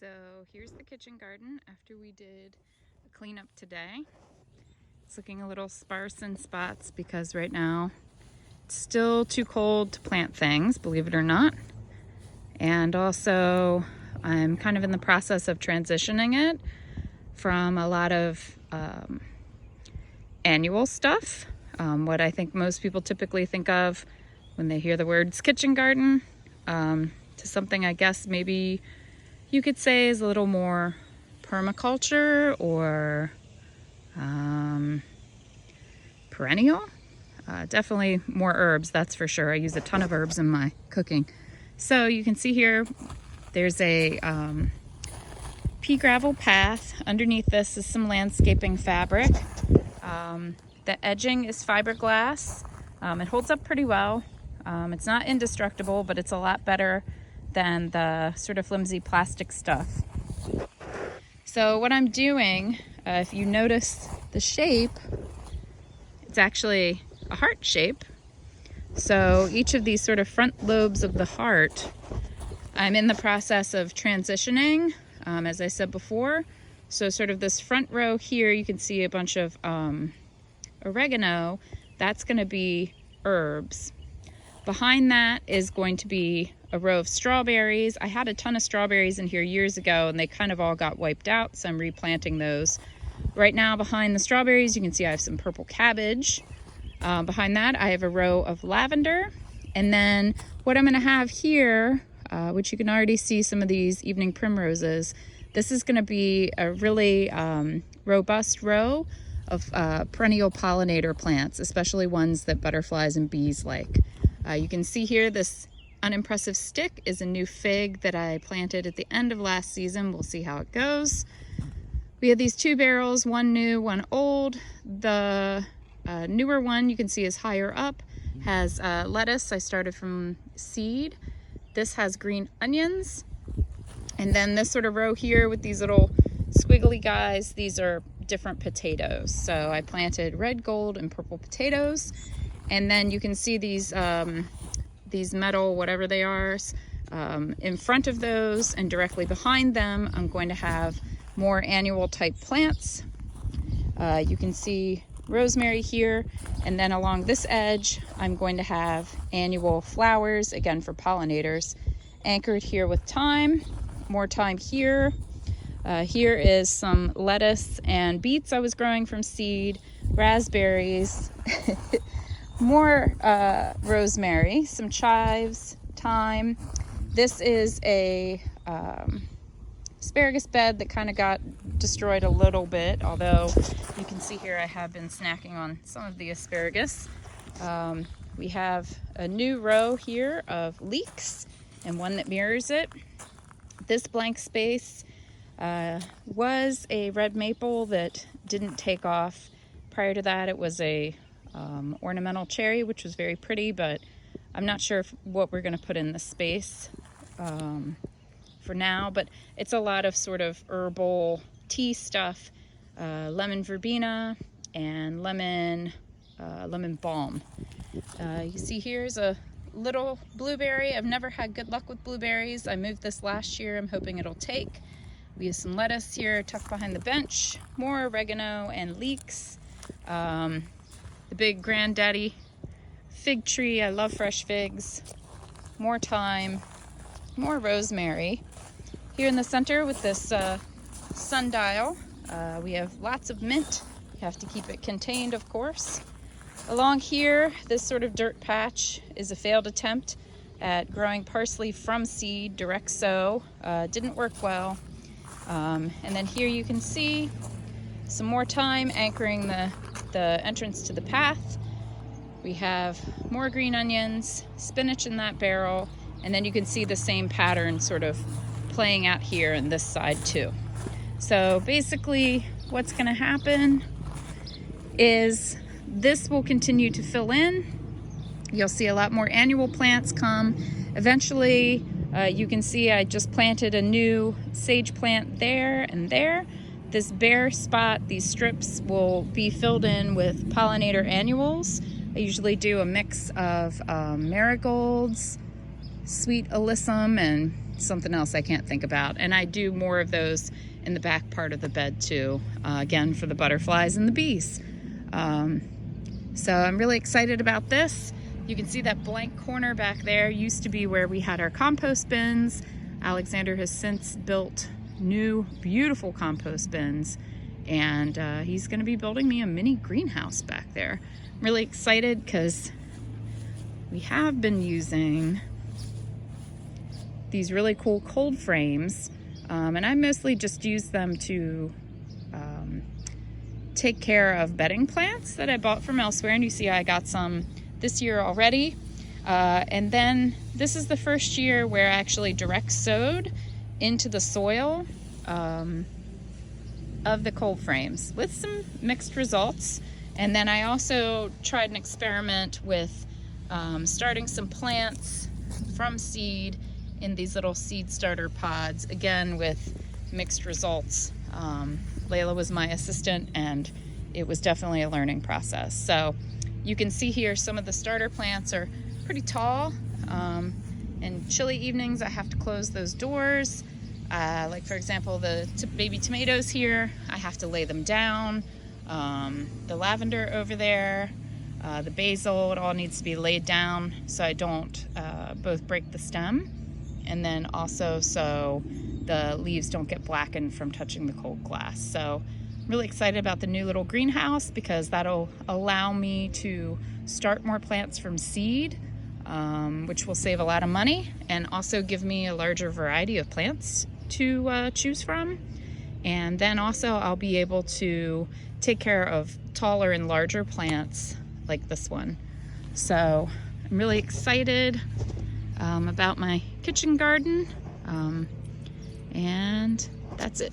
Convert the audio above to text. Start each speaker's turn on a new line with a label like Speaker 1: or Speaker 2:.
Speaker 1: So here's the kitchen garden after we did a cleanup today. It's looking a little sparse in spots because right now it's still too cold to plant things, believe it or not. And also I'm kind of in the process of transitioning it from a lot of annual stuff, what I think most people typically think of when they hear the words kitchen garden, to something I guess maybe you could say is a little more permaculture or perennial. Definitely more herbs, that's for sure. I use a ton of herbs in my cooking. So you can see here there's a pea gravel path. Underneath this is some landscaping fabric. The edging is fiberglass. It holds up pretty well. It's not indestructible, but it's a lot better than the sort of flimsy plastic stuff. So what I'm doing, if you notice the shape, it's actually a heart shape. So each of these sort of front lobes of the heart, I'm in the process of transitioning, as I said before. So sort of this front row here, you can see a bunch of oregano. That's going to be herbs. Behind that is going to be a row of strawberries. I had a ton of strawberries in here years ago and they kind of all got wiped out, so I'm replanting those. Right now behind the strawberries, you can see I have some purple cabbage. Behind that, I have a row of lavender. And then what I'm going to have here, which you can already see some of these evening primroses, this is going to be a really robust row of perennial pollinator plants, especially ones that butterflies and bees like. You can see here this unimpressive stick is a new fig that I planted at the end of last season. We'll see how it goes. We have these two barrels, one new, one old. The newer one you can see is higher up, has lettuce. I started from seed. This has green onions. And then this sort of row here with these little squiggly guys, these are different potatoes. So I planted red, gold, and purple potatoes. And then you can see these metal, whatever they are, in front of those, and directly behind them, I'm going to have more annual type plants. You can see rosemary here, and then along this edge, I'm going to have annual flowers, again for pollinators, anchored here with thyme, more thyme here. Here is some lettuce and beets I was growing from seed, raspberries, more rosemary, some chives, thyme. This is a asparagus bed that kind of got destroyed a little bit, although you can see here I have been snacking on some of the asparagus. We have a new row here of leeks and one that mirrors it. This blank space was a red maple that didn't take off. Prior to that, it was a ornamental cherry, which was very pretty, but I'm not sure what we're going to put in the space for now. But it's a lot of sort of herbal tea stuff, lemon verbena and lemon balm. You see here's a little blueberry. I've never had good luck with blueberries. I moved this last year. I'm hoping it'll take. We have some lettuce here tucked behind the bench, more oregano and leeks. The big granddaddy fig tree. I love fresh figs. More thyme, more rosemary. Here in the center with this sundial, we have lots of mint. You have to keep it contained, of course. Along here, this sort of dirt patch is a failed attempt at growing parsley from seed, direct sow. Didn't work well. And then here you can see some more thyme anchoring the entrance to the path. We have more green onions, spinach in that barrel, and then you can see the same pattern sort of playing out here in this side too. So basically what's going to happen is this will continue to fill in. You'll see a lot more annual plants come. Eventually, you can see I just planted a new sage plant there and there. This bare spot, these strips, will be filled in with pollinator annuals. I usually do a mix of marigolds, sweet alyssum, and something else I can't think about. And I do more of those in the back part of the bed too, again, for the butterflies and the bees. So I'm really excited about this. You can see that blank corner back there used to be where we had our compost bins. Alexander has since built new, beautiful compost bins, and he's gonna be building me a mini greenhouse back there. I'm really excited because we have been using these really cool cold frames, and I mostly just use them to take care of bedding plants that I bought from elsewhere, and you see I got some this year already. And then this is the first year where I actually direct sowed into the soil of the cold frames with some mixed results. And then I also tried an experiment with starting some plants from seed in these little seed starter pods, again with mixed results. Layla was my assistant, and it was definitely a learning process. So you can see here some of the starter plants are pretty tall. And chilly evenings I have to close those doors. Like for example, the baby tomatoes here, I have to lay them down. The lavender over there, the basil, it all needs to be laid down so I don't both break the stem, and then also so the leaves don't get blackened from touching the cold glass. So I'm really excited about the new little greenhouse because that'll allow me to start more plants from seed, which will save a lot of money and also give me a larger variety of plants to choose from. And then also I'll be able to take care of taller and larger plants like this one. So I'm really excited about my kitchen garden, and that's it.